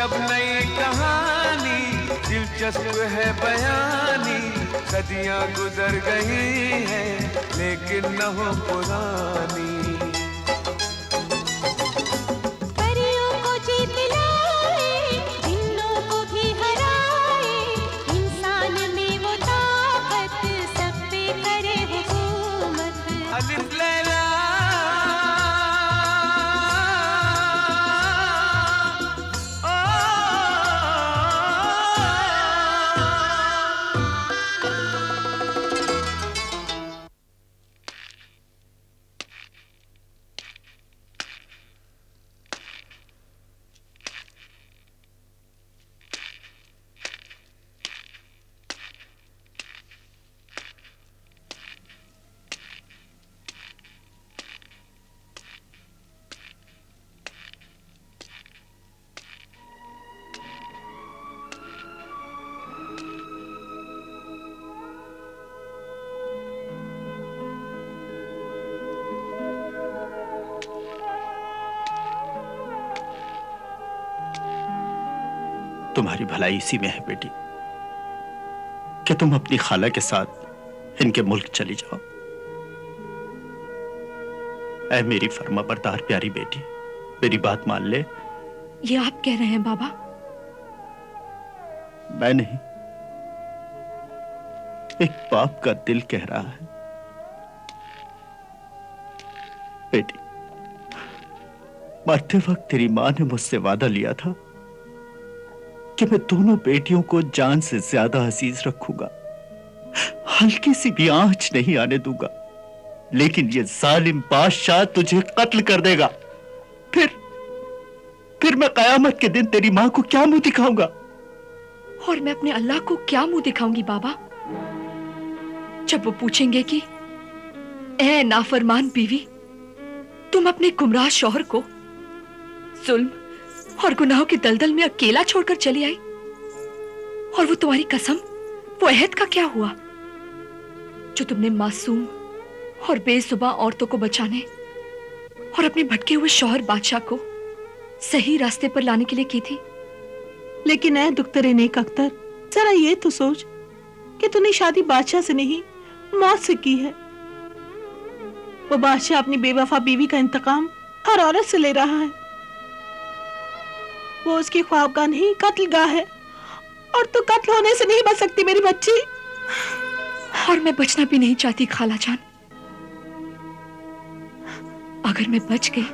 अब नई कहानी, दिलचस्प है बयानी, सदियां गुजर गई हैं लेकिन न हो पुरानी। परियों को जीत लाए, जिन्नों को भी हराए, इंसान में वो ताकत सब पे करे हुकूमत। अलिफ लैला तुम्हारी भलाई इसी में है बेटी कि तुम अपनी खाला के साथ इनके मुल्क चली जाओ। ऐ मेरी फर्माबरदार प्यारी बेटी, मेरी बात मान ले। ये आप कह रहे हैं बाबा? मैं नहीं, एक बाप का दिल कह रहा है। बेटी, मरते वक्त तेरी मां ने मुझसे वादा लिया था कि मैं दोनों बेटियों को जान से ज्यादा अजीज रखूंगा, हल्की सी भी आंच नहीं आने दूंगा। लेकिन ये जालिम बादशाह तुझे कत्ल कर देगा। फिर मैं कयामत के दिन तेरी मां को क्या मुंह दिखाऊंगा? और मैं अपने अल्लाह को क्या मुंह दिखाऊंगी बाबा, जब वो पूछेंगे कि ए नाफरमान बीवी, तुम अपने गुमराह शौहर को जुल्म और गुनाहों के दलदल में अकेला छोड़कर चली आई, और वो तुम्हारी कसम, वो अहद का क्या हुआ जो तुमने मासूम और बेजुबान औरतों को बचाने और अपने भटके हुए शौहर बादशाह को सही रास्ते पर लाने के लिए की थी? लेकिन ऐ दुख्तरे नेक अख्तर, जरा ये तो सोच कि तूने शादी बादशाह से नहीं, मौत से की है। वो बादशाह अपनी बेवफा बीवी का इंतकाम हर औरत से ले रहा है। वो उसकी ख्वाबगाह नहीं, कत्लगाह है, और तू कत्ल होने से नहीं बच सकती मेरी बच्ची। और मैं बचना भी नहीं चाहती खाला जान। अगर मैं बच गई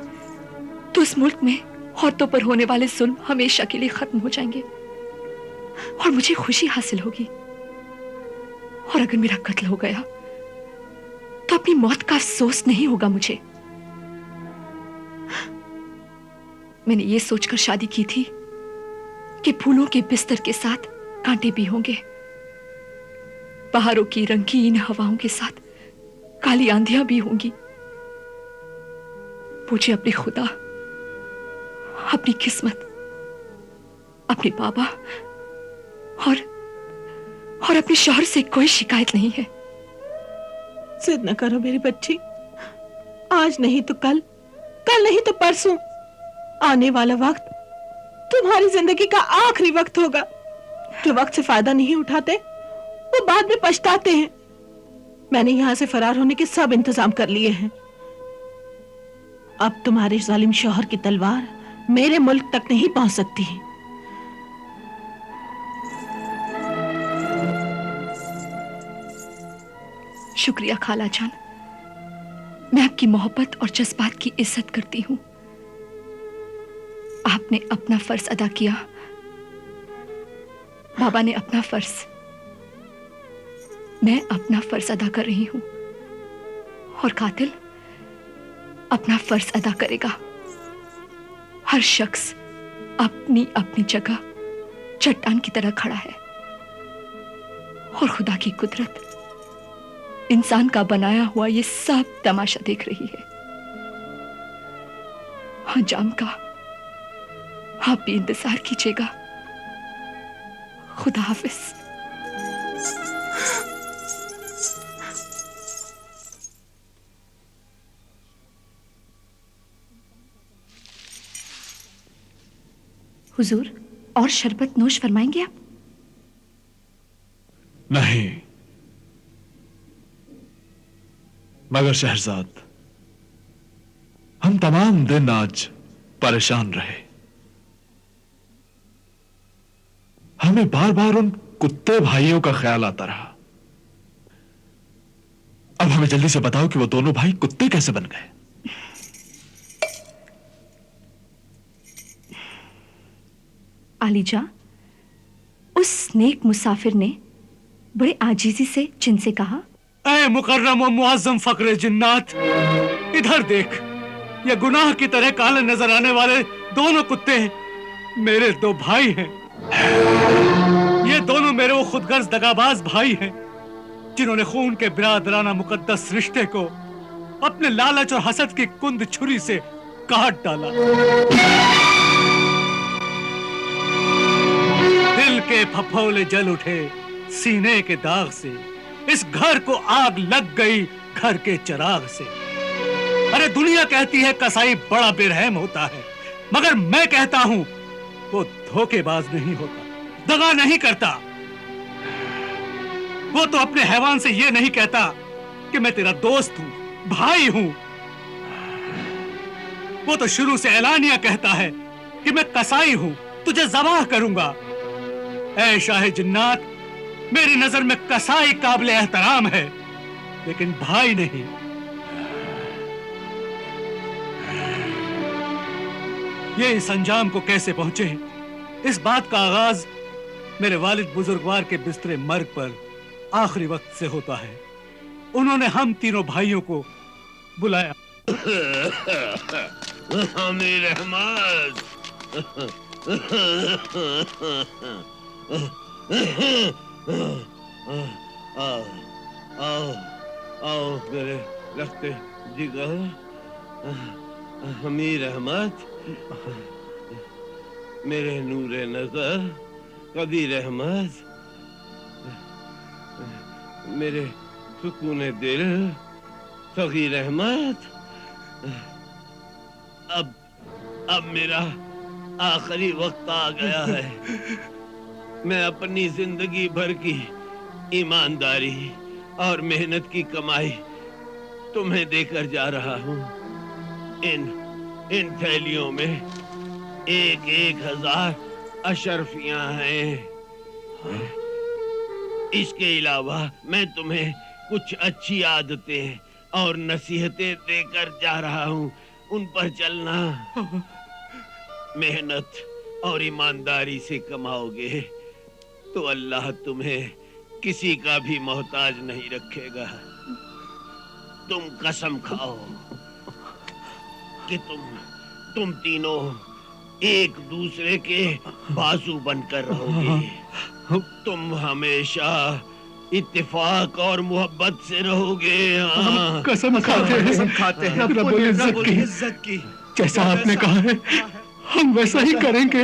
तो इस मुल्क में औरतों पर होने वाले जुल्म हमेशा के लिए खत्म हो जाएंगे और मुझे खुशी हासिल होगी। और अगर मेरा कत्ल हो गया तो अपनी मौत का अफसोस नहीं होगा मुझे। मैंने ये सोचकर शादी की थी कि फूलों के बिस्तर के साथ कांटे भी होंगे, बहारों की रंगीन हवाओं के साथ काली आंधियां भी होंगी। मुझे अपने खुदा, अपनी किस्मत, अपने बाबा और अपने शौहर से कोई शिकायत नहीं है। जिद न करो मेरी बच्ची, आज नहीं तो कल, कल नहीं तो परसों आने वाला वक्त तुम्हारी जिंदगी का आखिरी वक्त होगा। जो वक्त से फायदा नहीं उठाते वो बाद में पछताते हैं। मैंने यहां से फरार होने के सब इंतजाम कर लिए हैं। अब तुम्हारे जालिम शौहर की तलवार मेरे मुल्क तक नहीं पहुंच सकती। शुक्रिया खाला जान, मैं आपकी मोहब्बत और जज्बात की इज्जत करती हूं। आपने अपना फर्ज अदा किया, बाबा ने अपना फर्ज, मैं अपना फर्ज अदा कर रही हूं, और कातिल अपना फर्ज अदा करेगा। हर शख्स अपनी अपनी जगह चट्टान की तरह खड़ा है, और खुदा की कुदरत इंसान का बनाया हुआ ये सब तमाशा देख रही है। अंजाम का आप भी इंतजार कीजिएगा। खुदा हाफिज। हुजूर, और शरबत नोश फरमाएंगे आप? नहीं, मगर शहरजाद, हम तमाम दिन आज परेशान रहे। हमें बार बार उन कुत्ते भाइयों का ख्याल आता रहा। अब हमें जल्दी से बताओ कि वो दोनों भाई कुत्ते कैसे बन गए। आलीजा, उस नेक मुसाफिर ने बड़े आजीजी से जिनसे कहा, ऐ मुकर्रम और मुअज्जम फक्रे जिन्नात, इधर देख, ये गुनाह की तरह काले नजर आने वाले दोनों कुत्ते मेरे दो भाई हैं। ये दोनों मेरे वो खुदगर्ज दगाबाज भाई हैं जिन्होंने खून के बिरादराना मुकद्दस रिश्ते को अपने लालच और हसद की कुंद छुरी से काट डाला। दिल के फफोले जल उठे सीने के दाग से, इस घर को आग लग गई घर के चिराग से। अरे दुनिया कहती है कसाई बड़ा बेरहम होता है, मगर मैं कहता हूं वो धोखेबाज नहीं होता, दगा नहीं करता। वो तो अपने हैवान से ये नहीं कहता कि मैं तेरा दोस्त हूं, भाई हूं। वो तो शुरू से ऐलानिया कहता है कि मैं कसाई हूं, तुझे ज़बाह करूंगा। ऐ शाह जिन्नात, मेरी नजर में कसाई काबिल एहतराम है, लेकिन भाई नहीं। ये इस अंजाम को कैसे पहुंचे, इस बात का आगाज मेरे वालिद बुजुर्गवार के बिस्तरे मर्ग पर आखिरी वक्त से होता है। उन्होंने हम तीनों भाइयों को बुलाया। अमीर अहमद, आओ आओ आओ मेरे रखते जिगर। अमीर अहमद, मेरे नूरे नजर कबीर अहमद, मेरे सुकूने दिल सगीर अहमद। अब मेरा आखिरी वक्त आ गया है। मैं अपनी जिंदगी भर की ईमानदारी और मेहनत की कमाई तुम्हें देकर जा रहा हूँ। इन थैलियों में 1,000 अशरफियां हैं। इसके अलावा मैं तुम्हें कुछ अच्छी आदतें और नसीहतें देकर जा रहा हूँ, उन पर चलना। मेहनत और ईमानदारी से कमाओगे तो अल्लाह तुम्हें किसी का भी मोहताज नहीं रखेगा। तुम कसम खाओ कि तुम तीनों एक दूसरे के बाजू बनकर रहोगे। तुम हमेशा इत्तेफाक और मोहब्बत से रहोगे। हाँ। कसम खाते हैं रब्बुल इज्जत की। जैसा आपने कहा है हम वैसा ही करेंगे।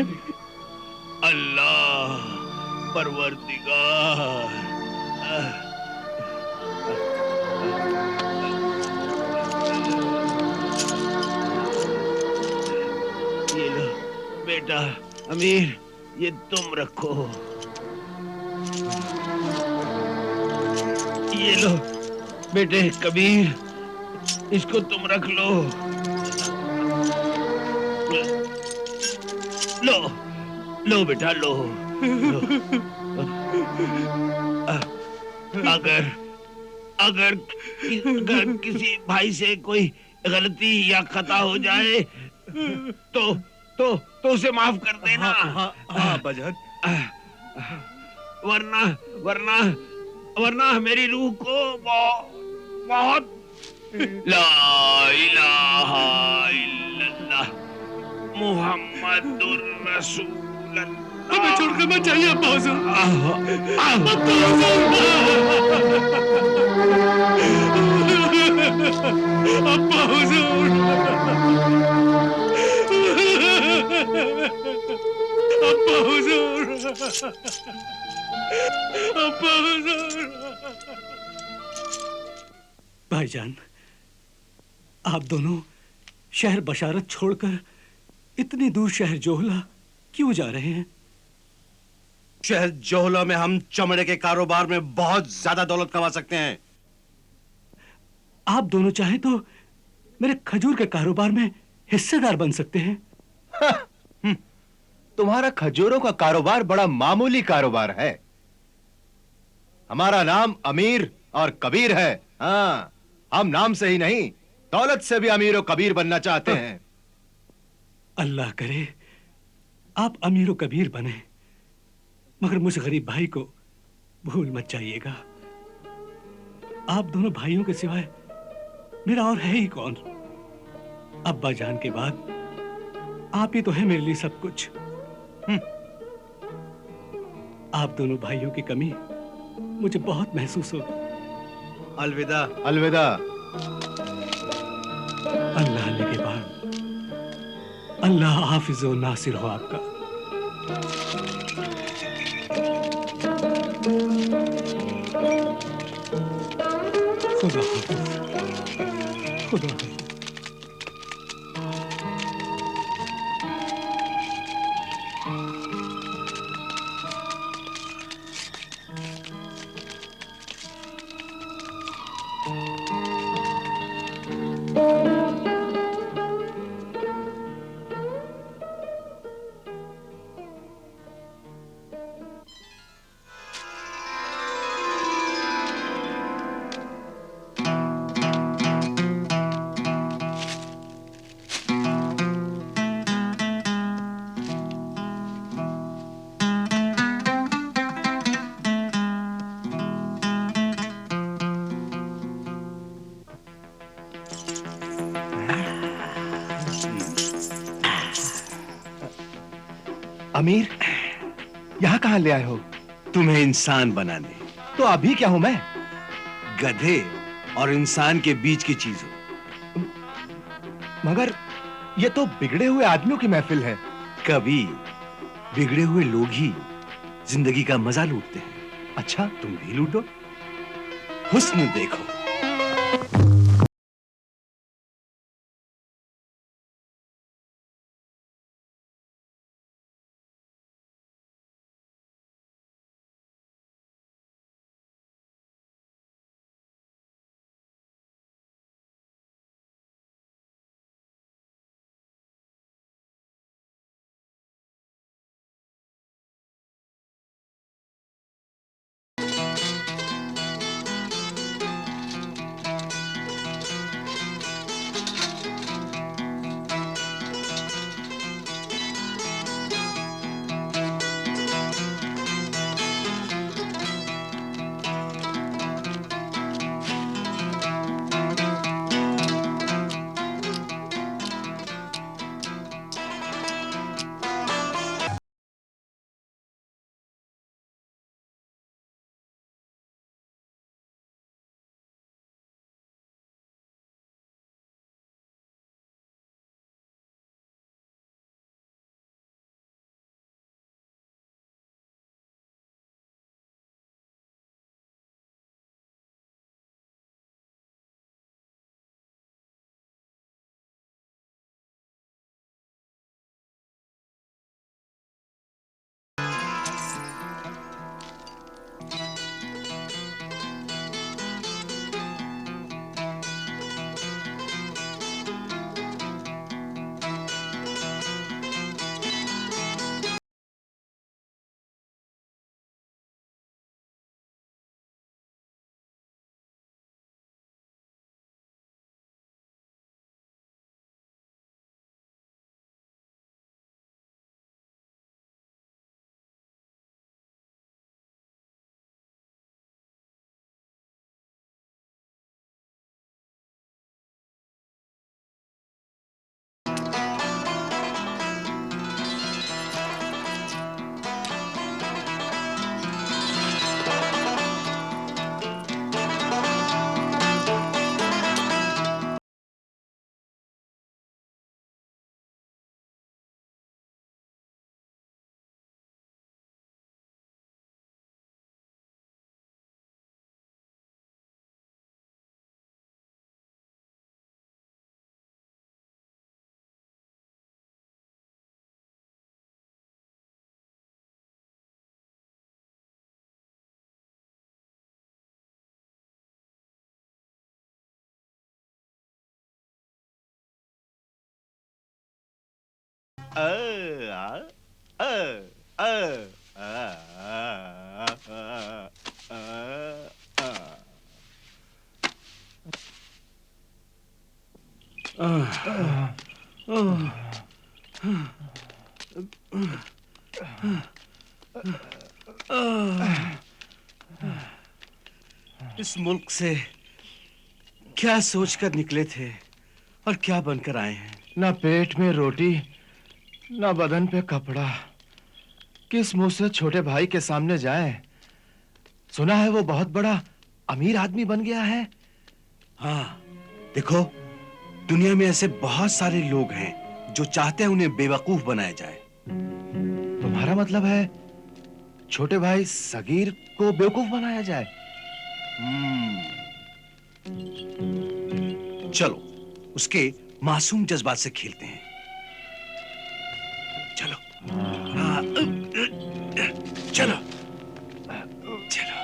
अल्लाह परवरदिगार। ये लो बेटा अमीर, ये तुम रखो। ये लो बेटे कबीर, इसको तुम रख लो। लो लो बेटा लो, लो। अगर किसी भाई से कोई गलती या खता हो जाए तो उसे माफ कर देना। हाँ बजन। वरना मेरी रूह को बहुत ला इलाहा इल्लल्लाह मुहम्मदुर रसूलुल्लाह। हमें छोड़कर मत जाइए अब्बा हुजूर। अब्बा हुजूर, अब्बा हुजूर, अब्बा हुजूर। भाईजान, आप दोनों शहर बशारत छोड़कर इतनी दूर शहर जोहला क्यों जा रहे हैं? शहर जोहला में हम चमड़े के कारोबार में बहुत ज्यादा दौलत कमा सकते हैं। आप दोनों चाहें तो मेरे खजूर के कारोबार में हिस्सेदार बन सकते हैं। तुम्हारा खजूरों का कारोबार बड़ा मामूली कारोबार है। हमारा नाम अमीर और कबीर है। हाँ, हम नाम से ही नहीं, दौलत से भी अमीर और कबीर बनना चाहते हैं। अल्लाह करे आप अमीर और कबीर बने, मगर मुझ गरीब भाई को भूल मत जाइएगा। आप दोनों भाइयों के सिवाय मेरा और है ही कौन? अब्बा जान के बाद आप ही तो है मेरे लिए सब कुछ। आप दोनों भाइयों की कमी मुझे बहुत महसूस होगी। अलविदा। अलविदा। अल्लाह के बाद अल्लाह हाफिज व नासिर हो आपका। खुदा हाफिज। खुदा हाफिज। अमीर, यहां कहां ले आए हो? तुम्हें इंसान बनाने। तो अभी क्या हूं मैं? गधे और इंसान के बीच की चीज हो। मगर ये तो बिगड़े हुए आदमियों की महफिल है। कभी बिगड़े हुए लोग ही जिंदगी का मजा लूटते हैं। अच्छा, तुम भी लूटो। हुस्न देखो। इस मुल्क से क्या सोचकर निकले थे और क्या बनकर आए हैं? ना पेट में रोटी, ना बदन पे कपड़ा। किस मुंह से छोटे भाई के सामने जाएं? सुना है वो बहुत बड़ा अमीर आदमी बन गया है। हाँ, देखो, दुनिया में ऐसे बहुत सारे लोग हैं जो चाहते हैं उन्हें बेवकूफ बनाया जाए। तुम्हारा मतलब है छोटे भाई सगीर को बेवकूफ बनाया जाए? चलो उसके मासूम जज्बात से खेलते हैं। चलो चलो चलो।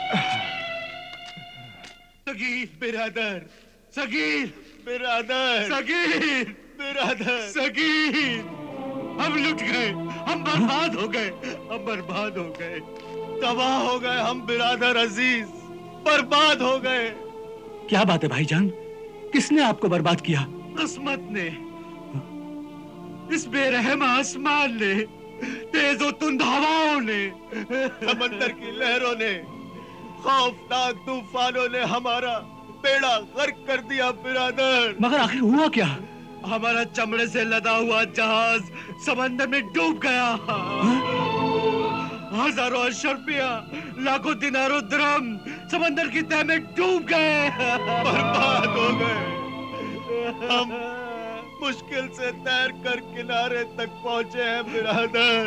सगीर बिरादर, सगीर बिरादर, सगीर बिरादर, सगीर। हम लुट गए, हम बर्बाद हो गए, हम बर्बाद हो गए, तबाह हो गए हम बिरादर अजीज, बर्बाद हो गए। क्या बात है भाईजान, किसने आपको बर्बाद किया? किस्मत ने, इस बेरहम आसमान ने, तेज और तुंद हवाओं ने, समंदर की लहरों ने, खौफनाक तूफानों ने हमारा बेड़ा गर्क कर दिया बिरादर। मगर आखिर हुआ क्या? हमारा चमड़े से लदा हुआ जहाज समंदर में डूब गया। हजारों अशरफिया, लाखों दिनारों दिरहम समंदर की तह में डूब गए, बर्बाद हो गए। हम मुश्किल से तैर कर किनारे तक पहुंचे हैं बिरादर।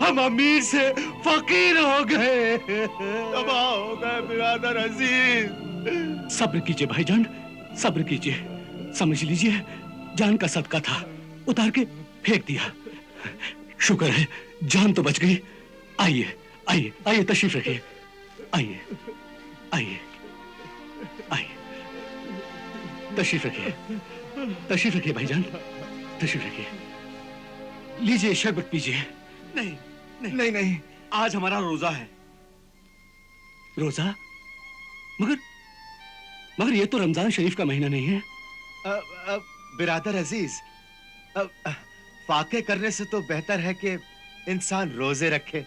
हम अमीर से फकीर हो गए, तबाह हो गए बिरादर अजीज। सब्र कीजिए भाईजान, सब्र कीजिए। समझ लीजिए जान का सदका था, उतार के फेंक दिया। शुक्र है जान तो बच गई। आइए आइए आइए, तशरीफ रखिए। आइए आइए आइए, तशरीफ रखिए, तशरीफ रखिए भाईजान, तशरीफ रखिए। लीजिए शरबत पीजिए। नहीं नहीं नहीं नहीं, आज हमारा रोजा है। रोजा? मगर ये तो रमजान शरीफ का महीना नहीं है। बिरादर अजीज, फाके करने से तो बेहतर है कि इंसान रोजे रखे।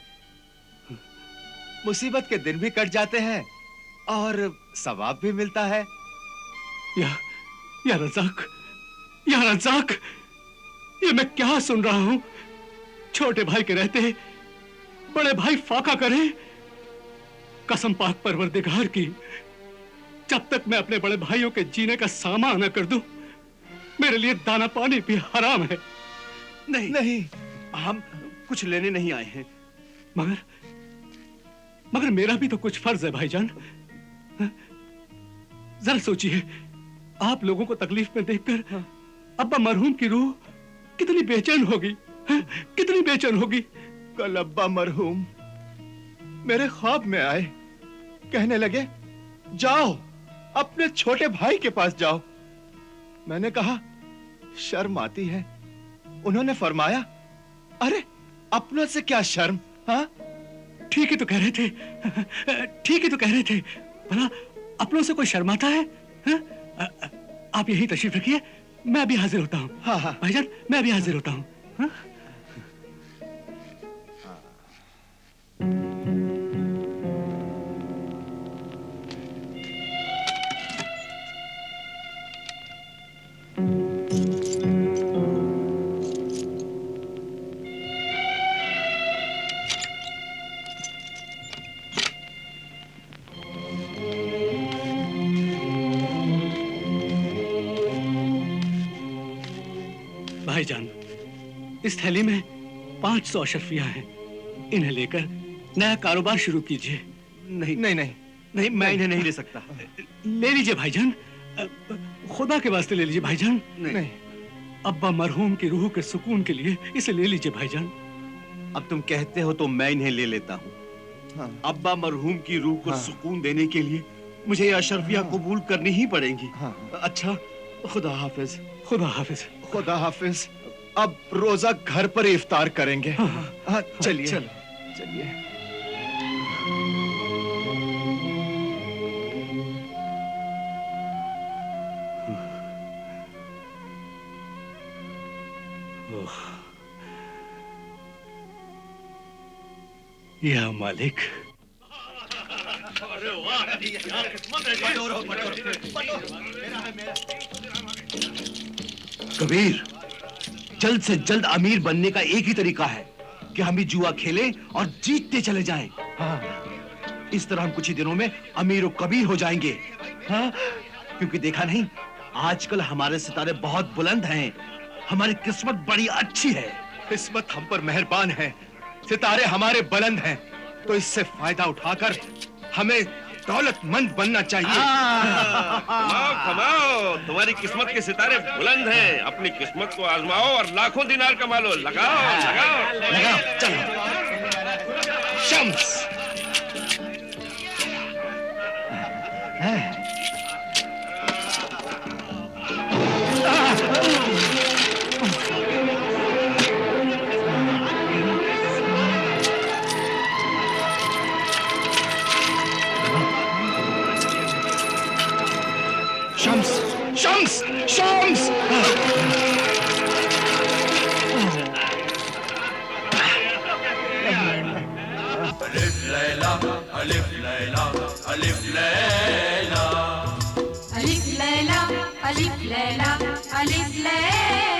मुसीबत के दिन भी कट जाते हैं और सवाब भी मिलता है। या रज़ाक, या रज़ाक, ये मैं क्या सुन रहा हूं? छोटे भाई के रहते बड़े भाई फाका करें? कसम पाक परवरदिगार की, जब तक मैं अपने बड़े भाइयों के जीने का सामान न कर दूं, मेरे लिए दाना पानी भी हराम है। नहीं नहीं, हम कुछ लेने नहीं आए हैं। मगर मेरा भी तो कुछ फर्ज है भाईजान। जरा सोचिए, आप लोगों को तकलीफ में देखकर अब्बा मरहूम की रूह कितनी बेचैन होगी, कितनी बेचैन होगी। कल अब्बा मरहूम मेरे ख्वाब में आए, कहने लगे जाओ अपने छोटे भाई के पास जाओ। मैंने कहा शर्म आती है। उन्होंने फरमाया, अरे अपनों से क्या शर्म? हाँ, ठीक ही तो कह रहे थे, ठीक ही तो कह रहे थे। भला अपनों से कोई शर्माता है? आप यही तशरीफ रखिए, मैं अभी हाजिर होता हूँ। हाँ हाँ भाईजान, मैं अभी हाजिर होता हूँ। भाईजान, इस थैली में 500 अशरफिया हैं। इन्हें लेकर नया कारोबार शुरू कीजिए। नहीं नहीं नहीं नहीं, मैं इन्हें नहीं ले सकता। ले लीजिए भाईजान, खुदा के वास्ते ले लीजिए भाईजान। नहीं, अब्बा मरहूम की रूह के सुकून के लिए इसे ले लीजिए भाईजान। अब तुम कहते हो तो मैं इन्हें ले लेता हूँ। हाँ। अब्बा मरहूम की रूह को हाँ। सुकून देने के लिए मुझे ये अशरफिया कबूल करनी ही पड़ेंगी। हाँ। अच्छा, खुदा हाफिज। खुदा हाफिज। खुदा हाफिज। अब रोजा घर पर इफ्तार करेंगे। हाँ, चलिए चलिए। या मालिक, कबीर, जल्द से जल्द अमीर बनने का एक ही तरीका है कि हम ही जुआ खेलें और जीतते चले जाएं। हाँ, इस तरह हम कुछ ही दिनों में अमीर और कबीर हो जाएंगे। हाँ, क्योंकि देखा नहीं, आजकल हमारे सितारे बहुत बुलंद हैं, हमारी किस्मत बड़ी अच्छी है। किस्मत हम पर मेहरबान है, सितारे हमारे बुलंद हैं, तो इससे फायदा उठाकर हमें दौलतमंद बनना चाहिए। कमाओ कमाओ, तुम्हारी किस्मत के सितारे बुलंद हैं। अपनी किस्मत को आजमाओ और लाखों दिनार कमा लो। लगाओ लगाओ लगाओ, चलो। शम्स, शम्स, शम्स। अलिफ लैला, अलिफ लैला, अलिफ लैला, अलिफ लैला, अलिफ लैला, अलिफ लैला।